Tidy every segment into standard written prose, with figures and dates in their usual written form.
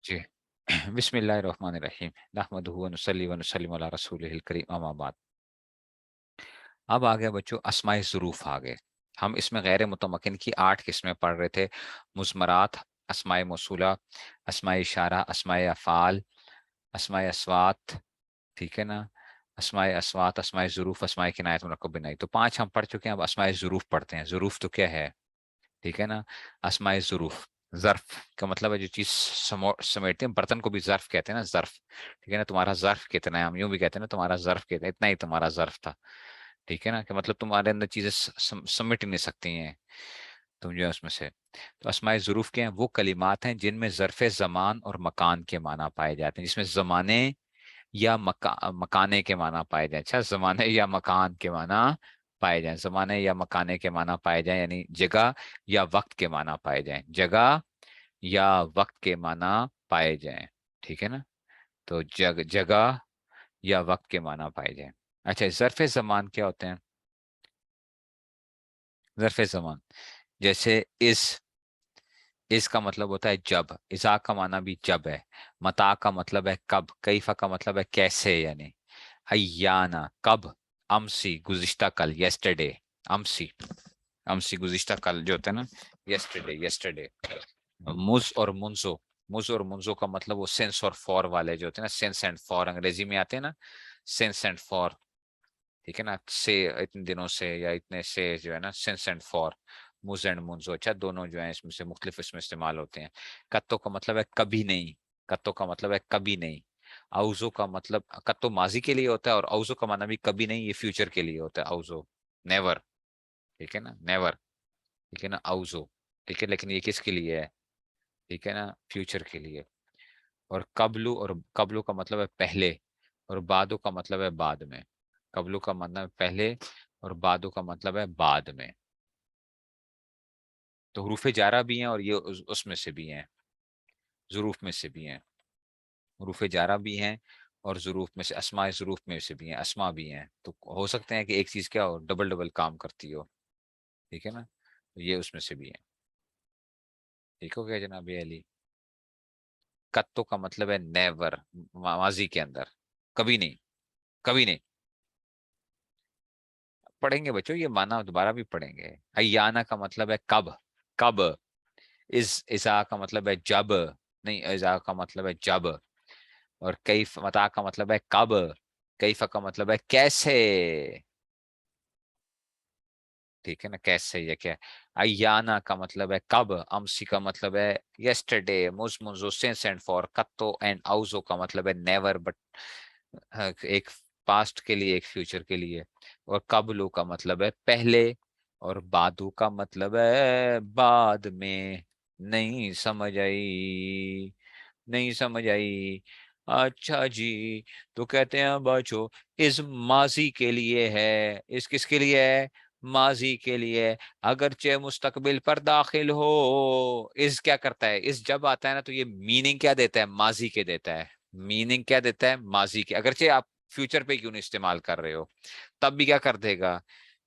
جی بسم اللہ الرحمن الرحیم نحمدہ و نصلی و نسلم علی رسولہ الکریم اما بعد۔ اب آگے بچوں اسماء ظروف آگے۔ ہم اس میں غیر متمکن کی 8 قسمیں پڑھ رہے تھے: مضمرات، اسماء موصولہ، اسماء اشارہ، اسماء افعال، اسماء اصوات، ٹھیک ہے نا، اسماء اصوات، اسماء ظروف، اسماء کنایت مرکب بنائی۔ تو 5 ہم پڑھ چکے ہیں، اب اسماء ظروف پڑھتے ہیں۔ ظروف تو کیا ہے؟ ٹھیک ہے نا، اسماء ظروف، ظرف کا مطلب ہے جو چیز سمیٹتے ہیں، برتن کو بھی ظرف کہتے ہیں نا، ظرف، ٹھیک ہے نا۔ تمہارا ظرف کتنا ہے، ہم یوں بھی کہتے ہیں نا تمہارا ظرف کتنا ہے، اتنا ہی تمہارا ظرف تھا، ٹھیک ہے نا، کہ مطلب تمہارے اندر چیزیں سمٹ نہیں سکتی ہیں تم جو ہے اس میں سے۔ تو اسماء ظروف کے ہیں وہ کلمات ہیں جن میں ظرف زمان اور مکان کے معنی پائے جاتے ہیں، جس میں زمانے یا مکانے کے معنی پائے جائیں۔ اچھا، زمانے یا مکان کے معنی پائے جائیں، زمانے یا مکانے کے معنی پائے جائیں، یعنی جگہ یا وقت کے معنی پائے جائیں، جگہ یا وقت کے معنی پائے جائیں، ٹھیک ہے نا۔ تو جگہ یا وقت کے معنی پائے جائیں۔ اچھا، ظرف زمان کیا ہوتے ہیں؟ ظرف زمان جیسے اس کا مطلب ہوتا ہے جب، اذا کا معنی بھی جب ہے، متا کا مطلب ہے کب، کیفا کا مطلب ہے کیسے، یعنی ایانا کب، امسی گزشتہ کل، یسٹرڈے، امسی، امسی گزشتہ کل جو ہوتا ہے نا، یسٹرڈے، یسٹرڈے۔ مز اور منزو، مز اور منزو کا مطلب وہ سینس اور فور والے جو ہوتے ہیں نا، سینس اینڈ فور انگریزی میں آتے ہیں نا، سینس اینڈ فور، ٹھیک ہے نا، سے اتنے دنوں سے یا اتنے سے جو ہے نا، سینس اینڈ فور، مز اینڈ منزو، اچھا دونوں جو ہیں اس میں سے مختلف اس میں استعمال ہوتے ہیں۔ کتو کا مطلب ہے کبھی نہیں، کتو کا مطلب ہے کبھی نہیں۔ اوزو کا مطلب، کتو ماضی کے لیے ہوتا ہے، اور اوزو کا معنی بھی کبھی نہیں، یہ فیوچر کے لیے ہوتا ہے، اوزو نیور، ٹھیک ہے نا، نیور، ٹھیک ہے نا، اوزو، ٹھیک ہے، لیکن یہ کس کے لیے ہے؟ ٹھیک ہے نا، فیوچر کے لیے۔ اور قبلو، اور قبلو کا مطلب ہے پہلے، اور بادو کا مطلب ہے بعد میں۔ قبلو کا مطلب ہے پہلے، اور بادو کا مطلب ہے بعد میں۔ تو حروف جارہ بھی ہیں، اور یہ اس میں سے بھی ہیں، ظروف میں سے بھی ہیں، حروف جارہ بھی ہیں، اور ظروف میں سے، اسماء ظروف میں سے بھی ہیں، اسماء بھی ہیں۔ تو ہو سکتے ہیں کہ ایک چیز کیا ہو، ڈبل ڈبل کام کرتی ہو، ٹھیک ہے نا، تو یہ اس میں سے بھی ہیں۔ ٹھیک ہو گیا جناب علی؟ کتو کا مطلب ہے نیور، ماضی کے اندر، کبھی نہیں، کبھی نہیں۔ پڑھیں گے بچوں، یہ معنی دوبارہ بھی پڑھیں گے۔ ایانا کا مطلب ہے کب، کب۔ ازا کا مطلب ہے جب، نہیں، ازا کا مطلب ہے جب۔ اور کیف، متا کا مطلب ہے کب، کیف کا مطلب ہے کیسے، ٹھیک ہے نا، کیسے یا کیا۔ ایانا کا مطلب ہے کب، امسی کا مطلب ہے یسٹرڈے، مز منزو، سینس اینڈ فور، کتو اینڈ اوزو کا مطلب ہے نیور، بٹ ایک پاسٹ کے لیے، ایک فیوچر کے لیے۔ اور قبلو کا مطلب ہے پہلے، اور بادو کا مطلب ہے بعد میں۔ نہیں سمجھ آئی؟ نہیں سمجھ آئی؟ اچھا جی، تو کہتے ہیں بچو اس ماضی کے لیے ہے، اس کس کے لیے ہے؟ ماضی کے لیے، اگرچہ مستقبل پر داخل ہو۔ اس کیا کرتا ہے، اس جب آتا ہے نا تو یہ میننگ کیا دیتا ہے؟ ماضی کے دیتا ہے، میننگ کیا دیتا ہے؟ ماضی کے، اگرچہ آپ فیوچر پہ کیوں نہیں استعمال کر رہے ہو، تب بھی کیا کر دے گا؟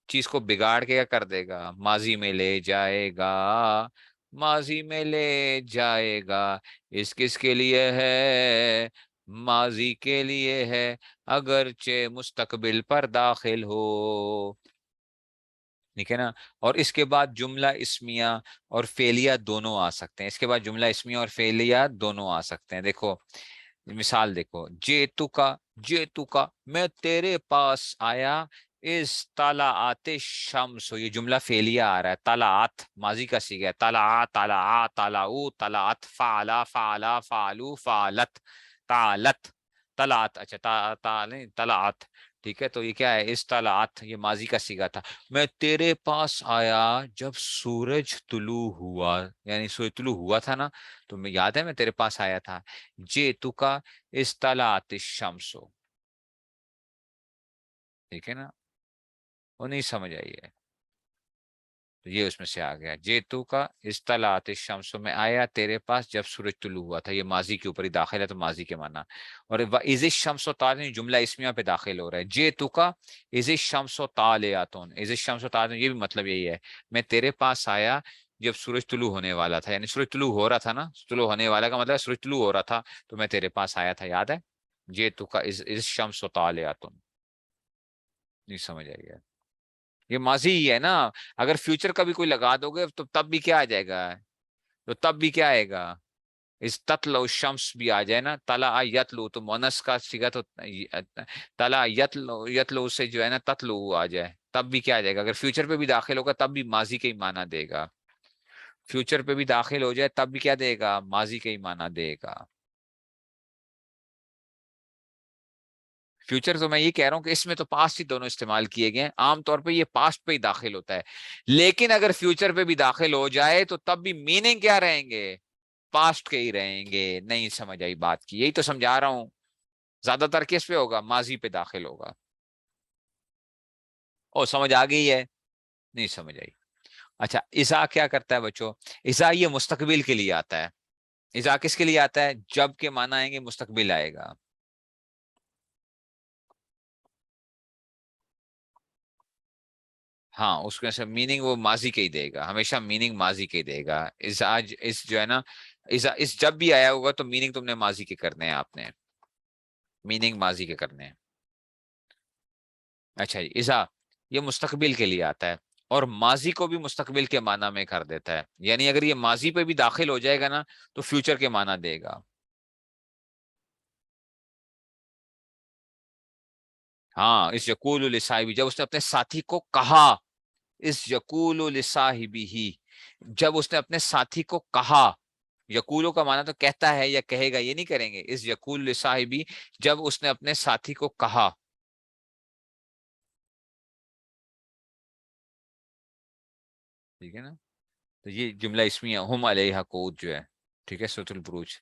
چیز کو بگاڑ کے کیا کر دے گا؟ ماضی میں لے جائے گا، ماضی میں لے جائے گا۔ اس کس کے لیے ہے؟ ماضی کے لیے ہے، اگرچہ مستقبل پر داخل ہو، ٹھیک ہے نا۔ اور اس کے بعد جملہ اسمیہ اور فعلیہ دونوں آ سکتے ہیں، اس کے بعد جملہ اسمیہ اور فعلیہ دونوں آ سکتے ہیں۔ دیکھو مثال، دیکھو، جیتو کا میں تیرے پاس آیا، اس طلعت الشمس، یہ جملہ فعلیہ آ رہا ہے، طلعت ماضی کا صیغہ ہے، طلع، طلع، طلعو، طلعت، فعلا، فعلا، فعلو، فعلت، طالت، طلعت، اچھا نہیں، طلعت، ٹھیک ہے۔ تو یہ کیا ہے؟ اس طلعت، یہ ماضی کا صیغہ تھا۔ میں تیرے پاس آیا جب سورج طلوع ہوا، یعنی سورج طلوع ہوا تھا نا، تو میں یاد ہے میں تیرے پاس آیا تھا۔ جیتو کا اس طلعت الشمس، ٹھیک ہے نا، وہ نہیں سمجھ آئی ہے، تو یہ اس میں سے آ گیا۔ جیتو کا اس طلعت الشمس، میں آیا تیرے پاس جب سورج طلوع ہوا تھا، یہ ماضی کے اوپر ہی داخل ہے، تو ماضی کے معنی۔ اور اذ الشمس طالع، جملہ اسمیہ پہ داخل ہو رہا ہے۔ جیتو کا اذ الشمس طالعۃ، اذ الشمس طالعۃ، یہ بھی مطلب یہی ہے، میں تیرے پاس آیا جب سورج طلوع ہونے والا تھا، یعنی سورج طلوع ہو رہا تھا نا، طلوع ہونے والا کا مطلب سورج طلوع ہو رہا تھا تو میں تیرے پاس آیا تھا، یاد ہے؟ یہ تو کا اس شمس و طالعۃ، نہیں سمجھ آئی ہے؟ یہ ماضی ہی ہے نا، اگر فیوچر کا بھی کوئی لگا دو گے تو تب بھی کیا آ جائے گا؟ تو تب بھی کیا آئے گا؟ اس تتلو شمس بھی آ جائے نا، تلا یتلو تو مونس کا سیگا تو تلا یتلو، یتلو سے جو ہے نا تتلو آ جائے، تب بھی کیا آ جائے گا؟ اگر فیوچر پہ بھی داخل ہوگا تب بھی ماضی کا ہی معنی دے گا، فیوچر پہ بھی داخل ہو جائے تب بھی کیا دے گا؟ ماضی کا ہی معنی دے گا۔ فیوچر تو میں یہ کہہ رہا ہوں کہ اس میں تو پاسٹ ہی دونوں استعمال کیے گئے ہیں، عام طور پہ یہ پاسٹ پہ ہی داخل ہوتا ہے، لیکن اگر فیوچر پہ بھی داخل ہو جائے تو تب بھی میننگ کیا رہیں گے؟ پاسٹ کے ہی رہیں گے۔ نہیں سمجھ آئی بات کی؟ یہی تو سمجھا رہا ہوں، زیادہ تر کس پہ ہوگا؟ ماضی پہ داخل ہوگا۔ او سمجھ آ گئی ہے؟ نہیں سمجھ آئی؟ اچھا، اذا کیا کرتا ہے بچوں؟ اذا یہ مستقبل کے لیے آتا ہے۔ اذا کس کے لیے آتا ہے؟ جب کے معنی آئیں گے مستقبل آئے گا۔ ہاں، اس کو ایسا میننگ وہ ماضی کے ہی دے گا، ہمیشہ میننگ ماضی کے ہی دے گا۔ اس جو ہے نا، اس جب بھی آیا ہوگا تو میننگ تم نے ماضی کے کرنے ہیں، آپ نے میننگ ماضی کے کرنے ہیں۔ اچھا جی، یہ مستقبل کے لیے آتا ہے اور ماضی کو بھی مستقبل کے معنی میں کر دیتا ہے، یعنی اگر یہ ماضی پہ بھی داخل ہو جائے گا نا تو فیوچر کے معنی دے گا۔ ہاں، اس یقول لصاحبی، جب اس نے اپنے ساتھی کو کہا، اس یقول لصاحبی ہی، جب اس نے اپنے ساتھی کو کہا، یقولو کا معنی تو کہتا ہے یا کہے گا، یہ نہیں کریں گے، اس یقول لصاحبی جب اس نے اپنے ساتھی کو کہا، ٹھیک ہے نا؟ تو یہ جملہ اسمیہ ہم علیہ قعود جو ہے، ٹھیک ہے، سورۃ البروج،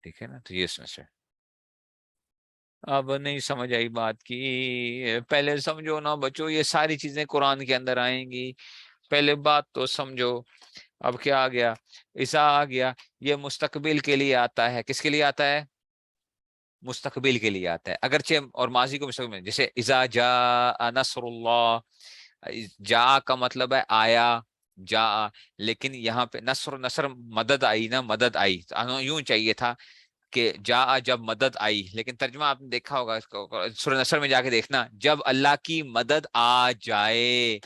ٹھیک ہے نا؟ تو یہ اس میں سے اب نہیں سمجھ آئی بات کی؟ پہلے سمجھو نا بچوں، یہ ساری چیزیں قرآن کے اندر آئیں گی، پہلے بات تو سمجھو۔ اب کیا آ گیا؟ ایسا آ گیا، یہ مستقبل کے لیے آتا ہے، کس کے لیے آتا ہے؟ مستقبل کے لیے آتا ہے، اگرچہ اور ماضی کو مستقبل، جیسے اذا جاء نصر اللہ، جا کا مطلب ہے آیا، جا، لیکن یہاں پہ نصر، نصر مدد آئی نا، مدد آئی، یوں چاہیے تھا کہ جا جب مدد آئی، لیکن ترجمہ آپ نے دیکھا ہوگا اس کو سورہ نصر میں جا کے دیکھنا، جب اللہ کی مدد آ جائے،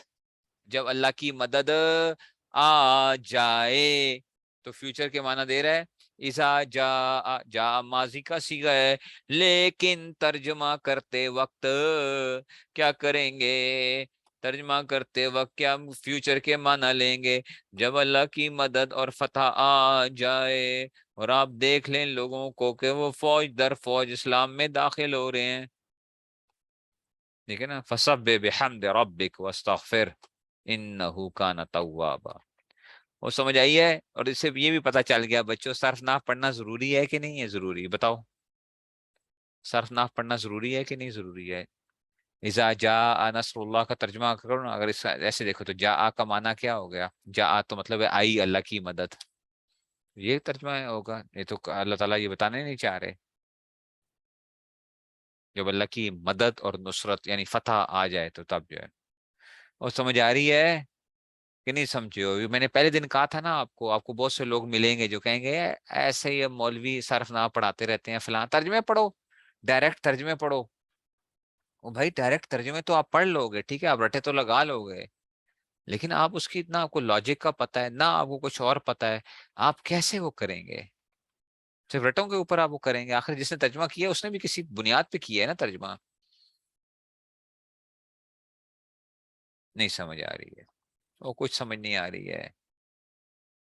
جب اللہ کی مدد آ جائے، تو فیوچر کے معنی دے رہا ہے ایسا جا، جا ماضی کا صیغہ ہے، لیکن ترجمہ کرتے وقت کیا کریں گے؟ ترجمہ کرتے وقت کیا فیوچر کے معنی لیں گے؟ جب اللہ کی مدد اور فتح آ جائے، اور آپ دیکھ لیں لوگوں کو کہ وہ فوج در فوج اسلام میں داخل ہو رہے ہیں، ٹھیک ہے نا؟ فسبح بحمد ربک واستغفر انہ کان توابا۔ وہ سمجھ آئی ہے؟ اور اس سے یہ بھی پتہ چل گیا بچوں، صرف نحو پڑھنا ضروری ہے کہ نہیں ہے ضروری؟ بتاؤ، صرف نحو پڑھنا ضروری ہے کہ نہیں ضروری ہے؟ اذا جاء نصر اللہ کا ترجمہ کرو نا، اگر اس ایسے دیکھو تو جاء کا معنی کیا ہو گیا؟ جاء تو مطلب ہے آئی اللہ کی مدد، یہ ترجمہ ہوگا، یہ تو اللہ تعالیٰ یہ بتانے نہیں چاہ رہے، جب اللہ کی مدد اور نصرت یعنی فتح آ جائے تو تب جو ہے۔ اور سمجھ آ رہی ہے کہ نہیں سمجھے ہو؟ میں نے پہلے دن کہا تھا نا آپ کو بہت سے لوگ ملیں گے جو کہیں گے ایسے ہی مولوی صرف نہ پڑھاتے رہتے ہیں فلاں، ترجمے پڑھو، ڈائریکٹ ترجمے پڑھو۔ وہ بھائی ڈائریکٹ ترجمے تو آپ پڑھ لو گے، ٹھیک ہے، آپ رٹے تو لگا لو گے، لیکن آپ اس کی نہ آپ کو لاجک کا پتہ ہے، نہ آپ کو کچھ اور پتہ ہے، آپ کیسے وہ کریں گے؟ صرف رٹوں کے اوپر آپ وہ کریں گے؟ آخر جس نے ترجمہ کیا اس نے بھی کسی بنیاد پہ کیا ہے نا ترجمہ۔ نہیں سمجھ آ رہی ہے؟ وہ کچھ سمجھ نہیں آ رہی ہے،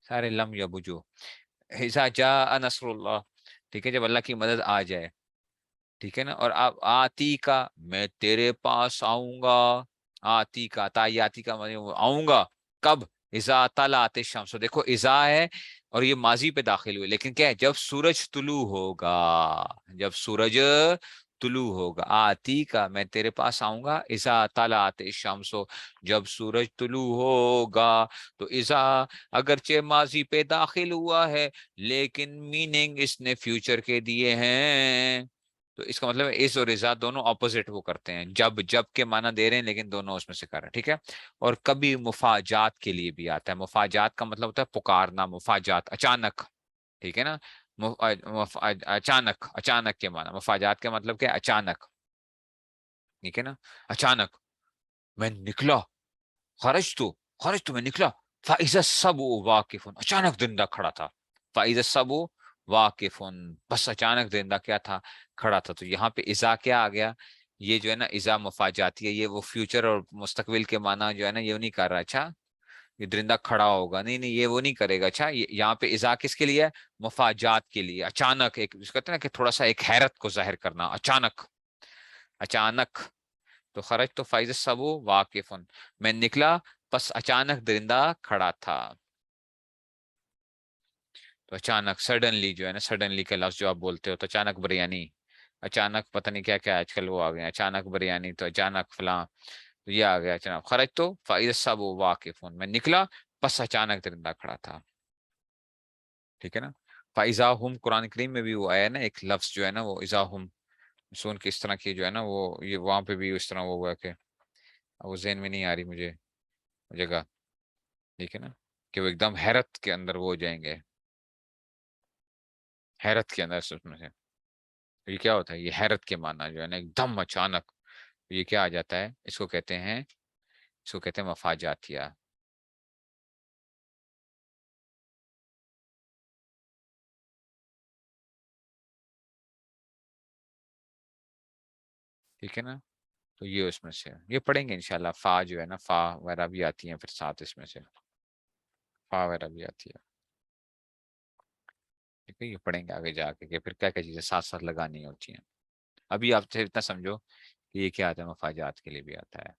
سارے لم یا بجو۔ اذا جاء نصر اللہ، ٹھیک ہے، جب اللہ کی مدد آ جائے، ٹھیک ہے نا؟ اور آپ آتی کا، میں تیرے پاس آؤں گا، آتی کا آتی کا مطلب آؤں گا کب؟ اذا طلعت الشمس، دیکھو اذا ہے اور یہ ماضی پہ داخل ہوئے، لیکن کیا ہے؟ جب سورج طلوع ہوگا، جب سورج طلوع ہوگا، آتی کا میں تیرے پاس آؤں گا، اذا طلعت الشمس جب سورج طلوع ہوگا، تو اذا اگرچہ ماضی پہ داخل ہوا ہے لیکن میننگ اس نے فیوچر کے دیے ہیں، تو اس کا مطلب ہے اس اور ازا دونوں اپوزٹ وہ کرتے ہیں، جب جب کے معنی دے رہے ہیں لیکن دونوں اس میں سے کر رہے ہیں، ٹھیک ہے. اور کبھی مفاجات کے لیے بھی آتا ہے. مفاجات کا مطلب ہوتا ہے پکارنا، مفاجات اچانک، ٹھیک ہے نا. اچانک، اچانک کے معنی مفاجات کا مطلب کیا؟ اچانک، ٹھیک ہے نا. اچانک میں نکلا، خرج تو، خرج تو میں نکلا، فائزہ سب واقف، اچانک درندہ کھڑا تھا. فائزہ سب واقف، بس اچانک درندہ کیا تھا؟ کھڑا تھا. تو یہاں پہ ازا کیا آ گیا؟ یہ جو ہے نا ازا مفاجاتی ہے، یہ وہ فیوچر اور مستقبل کے معنی جو ہے نا یہ نہیں کر رہا. اچھا یہ درندہ کھڑا ہوگا، نہیں نہیں یہ وہ نہیں کرے گا. اچھا یہاں پہ ازا کس کے لیے؟ مفاجات کے لیے. اچانک ایک کہتے ہیں نا کہ تھوڑا سا ایک حیرت کو ظاہر کرنا، اچانک، اچانک. تو خرج تو فائز سبو واقف، میں نکلا بس اچانک درندہ کھڑا تھا. تو اچانک سڈنلی جو ہے نا، سڈنلی کا لفظ جو آپ بولتے ہو، تو اچانک بریانی، اچانک پتہ نہیں کیا کیا آج کل وہ آ گئے، اچانک بریانی، تو اچانک فلاں، تو یہ آ گیا اچانک. خرج تو فائز سبو واقف، میں نکلا بس اچانک درندہ کھڑا تھا، ٹھیک ہے نا. فائزا ہم قرآن کریم میں بھی وہ آیا نا ایک لفظ جو ہے نا وہ ازا ہم سون کی اس طرح کی جو ہے نا وہ یہ وہاں پہ بھی اس طرح وہ ہوا کہ وہ ذہن میں نہیں آ رہی مجھے جگہ، ٹھیک ہے نا، کہ وہ ایک دم حیرت کے اندر وہ ہو جائیں گے، حیرت کے اندر سوچ میں سے. یہ کیا ہوتا ہے؟ یہ حیرت کے معنی جو ہے نا ایک دم اچانک، یہ کیا آ جاتا ہے؟ اس کو کہتے ہیں، اس کو کہتے ہیں مفاجاتیہ، ٹھیک ہے نا. تو یہ اس میں سے یہ پڑھیں گے انشاءاللہ. فا جو ہے نا، فا وغیرہ بھی آتی ہیں پھر ساتھ اس میں سے، فا وغیرہ بھی آتی ہے، ٹھیک ہے. یہ پڑھیں گے آگے جا کے کہ پھر کیا کیا چیزیں ساتھ ساتھ لگانی ہوتی ہیں. ابھی آپ سے اتنا سمجھو کہ یہ کیا آتا ہے؟ مفاجات کے لیے بھی آتا ہے.